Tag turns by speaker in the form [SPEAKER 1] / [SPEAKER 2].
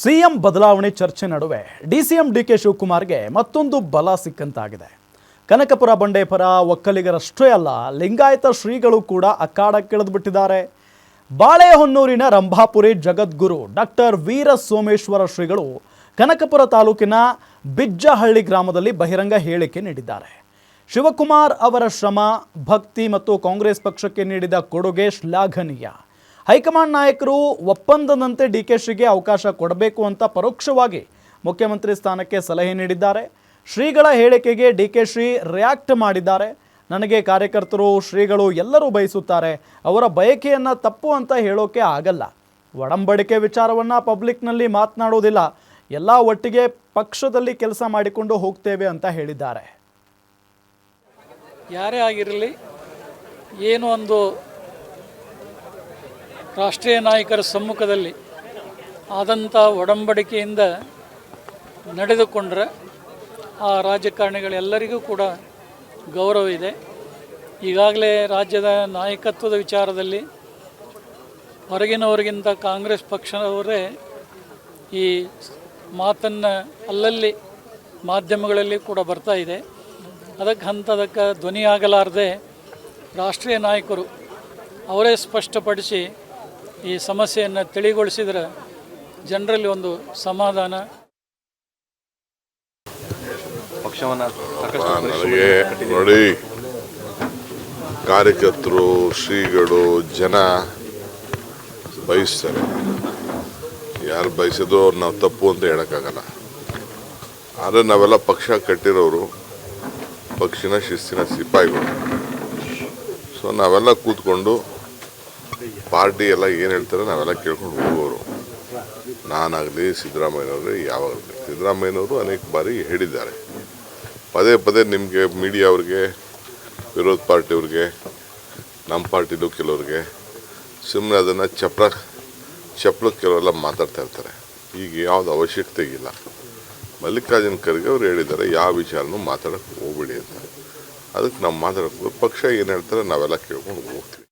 [SPEAKER 1] CM ಬದಲಾವಣೆ ಚರ್ಚೆ ನಡುವೆ ಡಿಸಿಎಂ ಡಿಕೆ ಶಿವಕುಮಾರ್ಗೆ ಮತ್ತೊಂದು ಬಲ ಸಿಕ್ಕಂತಾಗಿದೆ. ಕನಕಪುರ ಬಂಡೇಪುರ ಒಕ್ಕಲಿಗರಷ್ಟೇ ಅಲ್ಲ, ಲಿಂಗಾಯತ ಶ್ರೀಗಳು ಕೂಡ ಅಖಾಡಕ್ಕಿಳಿದು ಬಿಟ್ಟಿದ್ದಾರೆ. ಬಾಳೆಹೊನ್ನೂರಿನ ರಂಭಾಪುರಿ ಜಗದ್ಗುರು ಡಾಕ್ಟರ್ ವೀರ ಸೋಮೇಶ್ವರ ಶ್ರೀಗಳು ಕನಕಪುರ ತಾಲೂಕಿನ ಬಿಜ್ಜಹಳ್ಳಿ ಗ್ರಾಮದಲ್ಲಿ ಬಹಿರಂಗ ಹೇಳಿಕೆ ನೀಡಿದ್ದಾರೆ. ಶಿವಕುಮಾರ್ ಅವರ ಶ್ರಮ, ಭಕ್ತಿ ಮತ್ತು ಕಾಂಗ್ರೆಸ್ ಪಕ್ಷಕ್ಕೆ ನೀಡಿದ ಕೊಡುಗೆ ಶ್ಲಾಘನೀಯ. ಹೈಕಮಾಂಡ್ ನಾಯಕರು ಒಪ್ಪಂದದಂತೆ ಡಿಕೆಶಿಗೆ ಅವಕಾಶ ಕೊಡಬೇಕು ಅಂತ ಪರೋಕ್ಷವಾಗಿ ಮುಖ್ಯಮಂತ್ರಿ ಸ್ಥಾನಕ್ಕೆ ಸಲಹೆ ನೀಡಿದ್ದಾರೆ. ಶ್ರೀಗಳ ಹೇಳಿಕೆಗೆ ಡಿಕೆಶಿ ರಿಯಾಕ್ಟ್ ಮಾಡಿದ್ದಾರೆ. ನನಗೆ ಕಾರ್ಯಕರ್ತರು, ಶ್ರೀಗಳು ಎಲ್ಲರೂ ಬಯಸುತ್ತಾರೆ. ಅವರ ಬಯಕೆಯನ್ನು ತಪ್ಪು ಅಂತ ಹೇಳೋಕೆ ಆಗಲ್ಲ. ಒಡಂಬಡಿಕೆ ವಿಚಾರವನ್ನು ಪಬ್ಲಿಕ್ನಲ್ಲಿ ಮಾತನಾಡೋದಿಲ್ಲ. ಎಲ್ಲ ಒಟ್ಟಿಗೆ ಪಕ್ಷದಲ್ಲಿ ಕೆಲಸ ಮಾಡಿಕೊಂಡು ಹೋಗ್ತೇವೆ ಅಂತ ಹೇಳಿದ್ದಾರೆ.
[SPEAKER 2] ಯಾರೇ ಆಗಿರಲಿ, ಏನು ಒಂದು ರಾಷ್ಟ್ರೀಯ ನಾಯಕರ ಸಮ್ಮುಖದಲ್ಲಿ ಆದಂಥ ಒಡಂಬಡಿಕೆಯಿಂದ ನಡೆದುಕೊಂಡ್ರೆ ಆ ರಾಜಕಾರಣಿಗಳೆಲ್ಲರಿಗೂ ಕೂಡ ಗೌರವ ಇದೆ. ಈಗಾಗಲೇ ರಾಜ್ಯದ ನಾಯಕತ್ವದ ವಿಚಾರದಲ್ಲಿ ಹೊರಗಿನವರಿಗಿಂತ ಕಾಂಗ್ರೆಸ್ ಪಕ್ಷದವರೇ ಈ ಮಾತನ್ನು ಅಲ್ಲಲ್ಲಿ ಮಾಧ್ಯಮಗಳಲ್ಲಿ ಕೂಡ ಬರ್ತಾ ಇದೆ. ಅದಕ್ಕೆ ಧ್ವನಿ ಆಗಲಾರದೆ ರಾಷ್ಟ್ರೀಯ ನಾಯಕರು ಅವರೇ ಸ್ಪಷ್ಟಪಡಿಸಿ ಈ ಸಮಸ್ಯೆಯನ್ನು ತಿಳಿಗೊಳಿಸಿದರೆ ಜನರಲ್ಲಿ ಒಂದು ಸಮಾಧಾನ.
[SPEAKER 3] ನನಗೆ ನೋಡಿ, ಕಾರ್ಯಕರ್ತರು, ಶ್ರೀಗಳು, ಜನ ಬಯಸ್ತಾರೆ. ಯಾರು ಬಯಸೋದು ಅವ್ರು ನಾವು ತಪ್ಪು ಅಂತ ಹೇಳೋಕ್ಕಾಗಲ್ಲ. ಆದರೆ ನಾವೆಲ್ಲ ಪಕ್ಷ ಕಟ್ಟಿರೋರು, ಪಕ್ಷಿನ ಶಿಸ್ತಿನ ಸಿಪಾಯಿಗಳು. ಸೊ ನಾವೆಲ್ಲ ಕೂತ್ಕೊಂಡು ಪಾರ್ಟಿ ಎಲ್ಲ ಏನು ಹೇಳ್ತಾರೆ ನಾವೆಲ್ಲ ಕೇಳ್ಕೊಂಡು ಹೋಗೋರು. ನಾನಾಗಲಿ, ಸಿದ್ದರಾಮಯ್ಯನವರು, ಯಾವಾಗಲೂ ಸಿದ್ದರಾಮಯ್ಯನವರು ಅನೇಕ ಬಾರಿ ಹೇಳಿದ್ದಾರೆ. ಪದೇ ಪದೇ ನಿಮಗೆ ಮೀಡಿಯಾ ಅವ್ರಿಗೆ, ವಿರೋಧ ಪಾರ್ಟಿಯವ್ರಿಗೆ, ನಮ್ಮ ಪಾರ್ಟಿಲೂ ಕೆಲವ್ರಿಗೆ ಸುಮ್ಮನೆ ಅದನ್ನು ಚಪ್ಪಲಕ್ಕೆ ಕೆಲವೆಲ್ಲ ಮಾತಾಡ್ತಾ ಇರ್ತಾರೆ. ಈಗ ಯಾವುದು ಅವಶ್ಯಕತೆ ಇಲ್ಲ. ಮಲ್ಲಿಕಾರ್ಜುನ ಖರ್ಗೆ ಅವ್ರು ಹೇಳಿದ್ದಾರೆ, ಯಾವ ವಿಚಾರನೂ ಮಾತಾಡೋಕ್ಕೆ ಹೋಗ್ಬೇಡಿ ಅಂತ. ಅದಕ್ಕೆ ನಾವು ಮಾತಾಡೋಕೆ ಪಕ್ಷ ಏನು ಹೇಳ್ತಾರೆ ನಾವೆಲ್ಲ ಕೇಳ್ಕೊಂಡು ಹೋಗ್ತೀವಿ.